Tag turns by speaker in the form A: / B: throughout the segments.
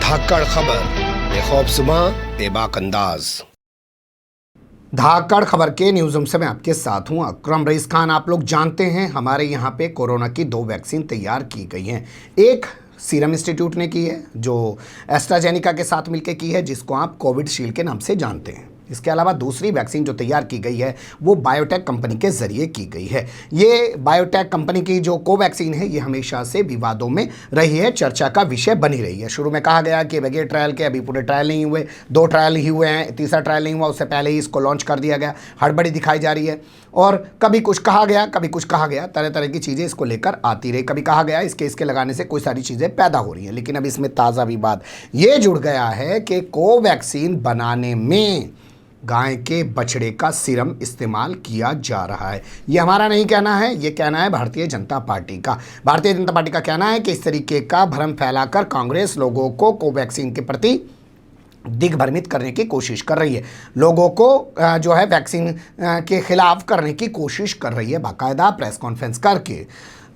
A: धाकड़ खबर, बेखौफजुमा बेबाक अंदाज।
B: धाकड़ खबर के न्यूज़ रूम से मैं आपके साथ हूं अकरम रईस खान। आप लोग जानते हैं हमारे यहां पे कोरोना की 2 वैक्सीन तैयार की गई हैं। एक सीरम इंस्टीट्यूट ने की है जो एस्ट्राजेनिका के साथ मिलकर की है, जिसको आप कोविड शील्ड के नाम से जानते हैं। इसके अलावा दूसरी वैक्सीन जो तैयार की गई है वो बायोटेक कंपनी के ज़रिए की गई है। ये बायोटेक कंपनी की जो कोवैक्सीन है ये हमेशा से विवादों में रही है, चर्चा का विषय बनी रही है। शुरू में कहा गया कि बगैर ट्रायल के अभी पूरे ट्रायल नहीं हुए, 2 ट्रायल ही हुए हैं, तीसरा ट्रायल नहीं हुआ, उससे पहले ही इसको लॉन्च कर दिया गया। हड़बड़ी दिखाई जा रही है और कभी कुछ कहा गया, कभी कुछ कहा गया, तरह तरह की चीज़ें इसको लेकर आती रही। कभी कहा गया इसके लगाने से कोई सारी चीज़ें पैदा हो रही हैं, लेकिन अब इसमें ताज़ा विवाद ये जुड़ गया है कि कोवैक्सीन बनाने में गाय के बछड़े का सीरम इस्तेमाल किया जा रहा है। ये हमारा नहीं कहना है, ये कहना है भारतीय जनता पार्टी का। भारतीय जनता पार्टी का कहना है कि इस तरीके का भ्रम फैलाकर कांग्रेस लोगों को कोवैक्सीन के प्रति दिग्भ्रमित करने की कोशिश कर रही है, लोगों को जो है वैक्सीन के खिलाफ करने की कोशिश कर रही है। बाकायदा प्रेस कॉन्फ्रेंस करके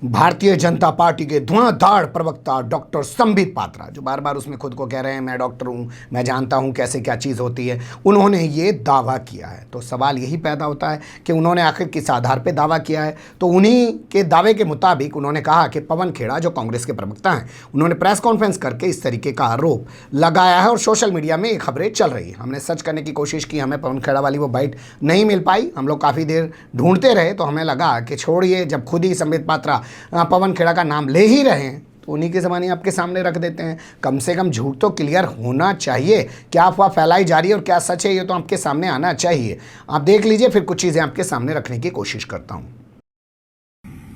B: भारतीय जनता पार्टी के धुआंधार प्रवक्ता डॉक्टर संबित पात्रा, जो बार बार उसमें खुद को कह रहे हैं मैं डॉक्टर हूँ, मैं जानता हूँ कैसे क्या चीज़ होती है, उन्होंने ये दावा किया है। तो सवाल यही पैदा होता है कि उन्होंने आखिर किस आधार पे दावा किया है। तो उन्हीं के दावे के मुताबिक उन्होंने कहा कि पवन खेड़ा जो कांग्रेस के प्रवक्ता हैं, उन्होंने प्रेस कॉन्फ्रेंस करके इस तरीके का आरोप लगाया है और सोशल मीडिया में ये खबरें चल रही हैं। हमने सर्च करने की कोशिश की, हमें पवन खेड़ा वाली वो बाइट नहीं मिल पाई। हम लोग काफ़ी देर ढूंढते रहे तो हमें लगा कि छोड़िए, जब खुद ही संबित पात्रा पवन खेड़ा का नाम ले ही रहे हैं तो उन्हीं की ज़बानी आपके सामने रख देते हैं। कम से कम झूठ तो क्लियर होना चाहिए, क्या अफवाह फैलाई जा रही है और क्या सच है, ये तो आपके सामने आना चाहिए। आप देख लीजिए, फिर कुछ चीज़ें आपके सामने रखने की कोशिश करता हूं।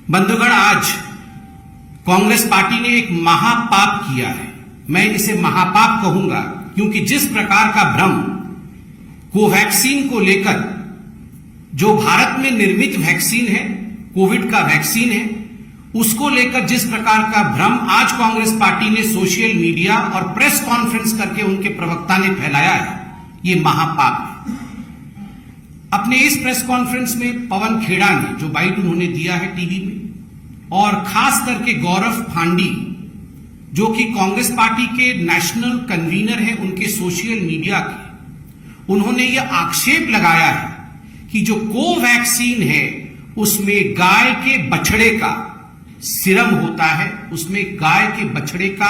C: बंधुगण, आज कांग्रेस पार्टी ने एक महापाप किया है। मैं इसे महापाप कहूंगा क्योंकि जिस प्रकार का भ्रम कोवैक्सीन को लेकर, जो भारत में निर्मित वैक्सीन है, कोविड का वैक्सीन है, उसको लेकर जिस प्रकार का भ्रम आज कांग्रेस पार्टी ने सोशल मीडिया और प्रेस कॉन्फ्रेंस करके उनके प्रवक्ता ने फैलाया है, ये महापाप है। अपने इस प्रेस कॉन्फ्रेंस में पवन खेड़ा ने जो बाइट उन्होंने दिया है टीवी में, और खास करके गौरव फांडी जो कि कांग्रेस पार्टी के नेशनल कन्वीनर हैं उनके सोशल मीडिया के, उन्होंने यह आक्षेप लगाया है कि जो कोवैक्सीन है उसमें गाय के बछड़े का सीरम होता है, उसमें गाय के बछड़े का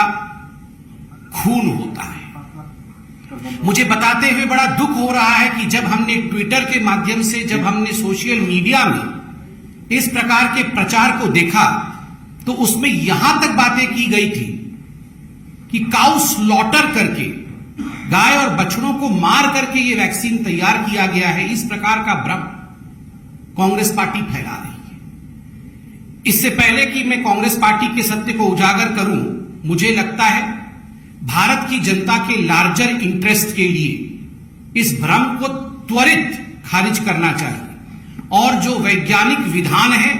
C: खून होता है। मुझे बताते हुए बड़ा दुख हो रहा है कि जब हमने ट्विटर के माध्यम से, जब हमने सोशल मीडिया में इस प्रकार के प्रचार को देखा तो उसमें यहां तक बातें की गई थी कि काउ स्लॉटर करके, गाय और बछड़ों को मार करके ये वैक्सीन तैयार किया गया है। इस प्रकार का भ्रम कांग्रेस पार्टी फैला रही है। इससे पहले कि मैं कांग्रेस पार्टी के सत्य को उजागर करूं, मुझे लगता है भारत की जनता के लार्जर इंटरेस्ट के लिए इस भ्रम को त्वरित खारिज करना चाहिए और जो वैज्ञानिक विधान है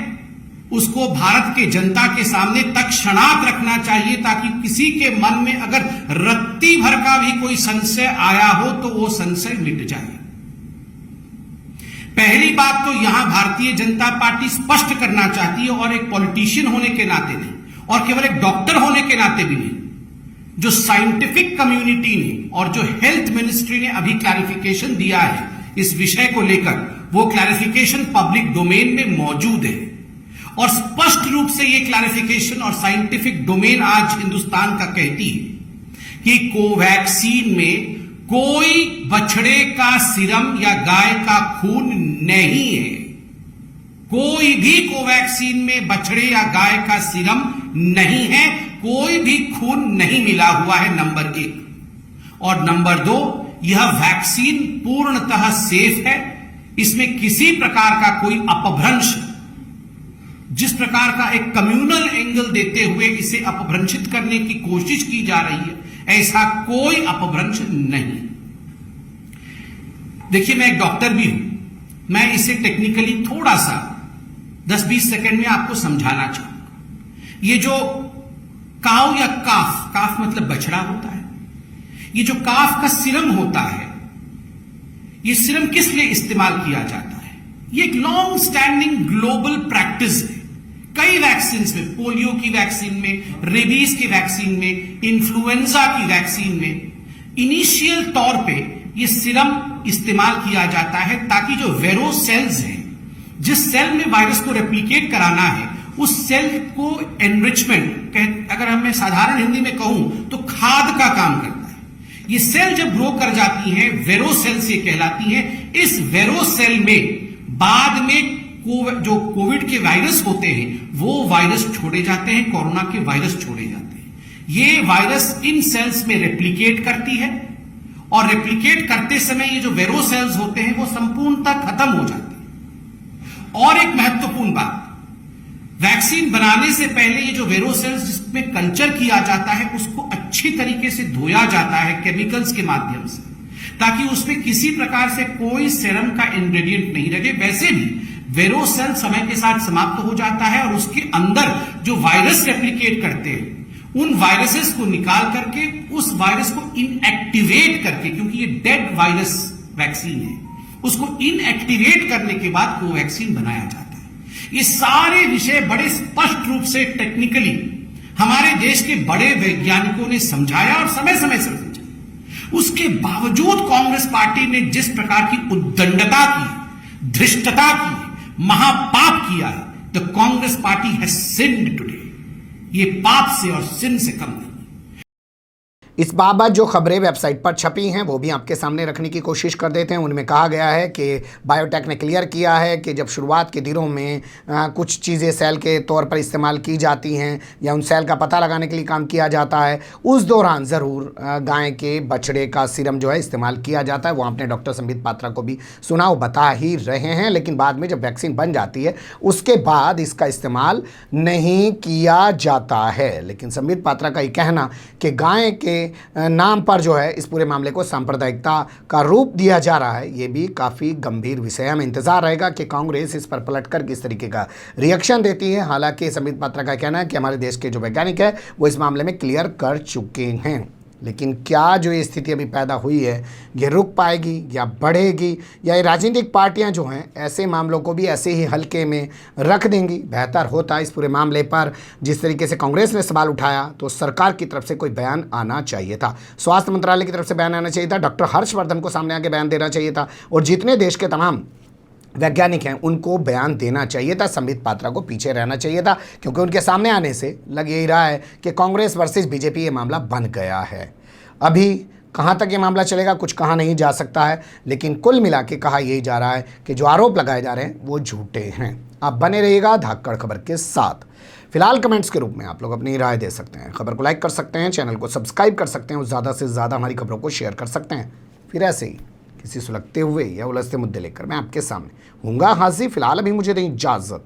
C: उसको भारत के जनता के सामने तत्क्षणात रखना चाहिए, ताकि किसी के मन में अगर रत्ती भर का भी कोई संशय आया हो तो वो संशय मिट जाए। पहली बात तो यहां भारतीय जनता पार्टी स्पष्ट करना चाहती है, और एक पॉलिटिशियन होने के नाते नहीं और केवल एक डॉक्टर होने के नाते भी नहीं, जो साइंटिफिक कम्युनिटी ने और जो हेल्थ मिनिस्ट्री ने अभी क्लैरिफिकेशन दिया है इस विषय को लेकर, वो क्लैरिफिकेशन पब्लिक डोमेन में मौजूद है और स्पष्ट रूप से ये क्लैरिफिकेशन और साइंटिफिक डोमेन आज हिंदुस्तान का कहती है कि कोवैक्सीन में कोई बछड़े का सीरम या गाय का खून नहीं है। कोई भी कोवैक्सीन में बछड़े या गाय का सीरम नहीं है, कोई भी खून नहीं मिला हुआ है, नंबर 1। और नंबर 2, यह वैक्सीन पूर्णतः सेफ है। इसमें किसी प्रकार का कोई अपभ्रंश, जिस प्रकार का एक कम्युनल एंगल देते हुए इसे अपभ्रंशित करने की कोशिश की जा रही है, ऐसा कोई अपभ्रंश नहीं। देखिए, मैं एक डॉक्टर भी हूं, मैं इसे टेक्निकली थोड़ा सा 10-20 सेकंड में आपको समझाना चाहूंगा। ये जो काव या काफ मतलब बछड़ा होता है, ये जो काफ का सीरम होता है, ये सीरम किस लिए इस्तेमाल किया जाता है? ये एक लॉन्ग स्टैंडिंग ग्लोबल प्रैक्टिस है कई वैक्सीन में, पोलियो की वैक्सीन में, रेबीज की वैक्सीन में, इन्फ्लुएंजा की वैक्सीन में इनिशियल तौर पे ये सीरम इस्तेमाल किया जाता है ताकि जो वेरो सेल्स हैं, जिस सेल में वायरस को रेप्लिकेट कराना है, उस सेल को एनरिचमेंट, अगर मैं साधारण हिंदी में कहूं तो खाद का काम करता है। ये सेल जब ग्रो कर जाती हैं, वेरो सेल्स ये कहलाती हैं। इस वेरो सेल में बाद में जो कोविड के वायरस होते हैं वो वायरस छोड़े जाते हैं, कोरोना के वायरस छोड़े जाते हैं। ये वायरस इन सेल्स में रेप्लिकेट करती है और रेप्लिकेट करते समय ये जो वेरो सेल्स होते हैं वो संपूर्णतः खत्म हो जाते हैं। और एक महत्वपूर्ण बात, वैक्सीन बनाने से पहले ये जो वेरो सेल्स जिसमें कल्चर किया जाता है उसको अच्छी तरीके से धोया जाता है केमिकल्स के माध्यम से, ताकि उसमें किसी प्रकार से कोई सेरम का इंग्रेडिएंट नहीं लगे। वैसे भी वेरो सेल समय के साथ समाप्त हो जाता है और उसके अंदर जो वायरस रेप्लिकेट करते हैं उन वायरसेस को निकाल करके उस वायरस को इनएक्टिवेट करके, क्योंकि ये डेड वायरस वैक्सीन है, उसको इनएक्टिवेट करने के बाद कोवैक्सीन बनाया जाता है। ये सारे विषय बड़े स्पष्ट रूप से टेक्निकली हमारे देश के बड़े वैज्ञानिकों ने समझाया और समय समय से समझाया। उसके बावजूद कांग्रेस पार्टी ने जिस प्रकार की उद्दंडता की, धृष्टता की, महापाप किया है, the Congress party has sinned today. ये पाप से और सिन से कम नहीं।
B: इस बाबत जो खबरें वेबसाइट पर छपी हैं वो भी आपके सामने रखने की कोशिश कर देते हैं। उनमें कहा गया है कि बायोटेक ने क्लियर किया है कि जब शुरुआत के दिनों में कुछ चीज़ें सेल के तौर पर इस्तेमाल की जाती हैं या उन सेल का पता लगाने के लिए काम किया जाता है, उस दौरान ज़रूर गाय के बछड़े का सीरम जो है इस्तेमाल किया जाता है। वो आपने डॉक्टर संबित पात्रा को भी सुना, वो बता ही रहे हैं। लेकिन बाद में जब वैक्सीन बन जाती है उसके बाद इसका इस्तेमाल नहीं किया जाता है। लेकिन संबित पात्रा का ये कहना कि गाय के नाम पर जो है इस पूरे मामले को सांप्रदायिकता का रूप दिया जा रहा है, ये भी काफ़ी गंभीर विषय है। हमें इंतजार रहेगा कि कांग्रेस इस पर पलटकर किस तरीके का रिएक्शन देती है। हालांकि संबित पात्रा का कहना है कि हमारे देश के जो वैज्ञानिक है वो इस मामले में क्लियर कर चुके हैं। लेकिन क्या जो ये स्थिति अभी पैदा हुई है ये रुक पाएगी या बढ़ेगी, या ये राजनीतिक पार्टियां जो हैं ऐसे मामलों को भी ऐसे ही हल्के में रख देंगी? बेहतर होता इस पूरे मामले पर जिस तरीके से कांग्रेस ने सवाल उठाया तो सरकार की तरफ से कोई बयान आना चाहिए था, स्वास्थ्य मंत्रालय की तरफ से बयान आना चाहिए था, डॉक्टर हर्षवर्धन को सामने आके बयान देना चाहिए था और जितने देश के तमाम वैज्ञानिक हैं उनको बयान देना चाहिए था। संबित पात्रा को पीछे रहना चाहिए था, क्योंकि उनके सामने आने से लग यही रहा है कि कांग्रेस वर्सेस बीजेपी ये मामला बन गया है। अभी कहाँ तक ये मामला चलेगा कुछ कहा नहीं जा सकता है, लेकिन कुल मिला के कहा यही जा रहा है कि जो आरोप लगाए जा रहे हैं वो झूठे हैं। आप बने रहिएगा धाकड़ खबर के साथ। फिलहाल कमेंट्स के रूप में आप लोग अपनी राय दे सकते हैं, खबर को लाइक कर सकते हैं, चैनल को सब्सक्राइब कर सकते हैं और ज़्यादा से ज़्यादा हमारी खबरों को शेयर कर सकते हैं। फिर ऐसे ही किसी सुलगते हुए या उलझते मुद्दे लेकर मैं आपके सामने हूँगा हाजिर। फिलहाल अभी मुझे दें इजाज़त।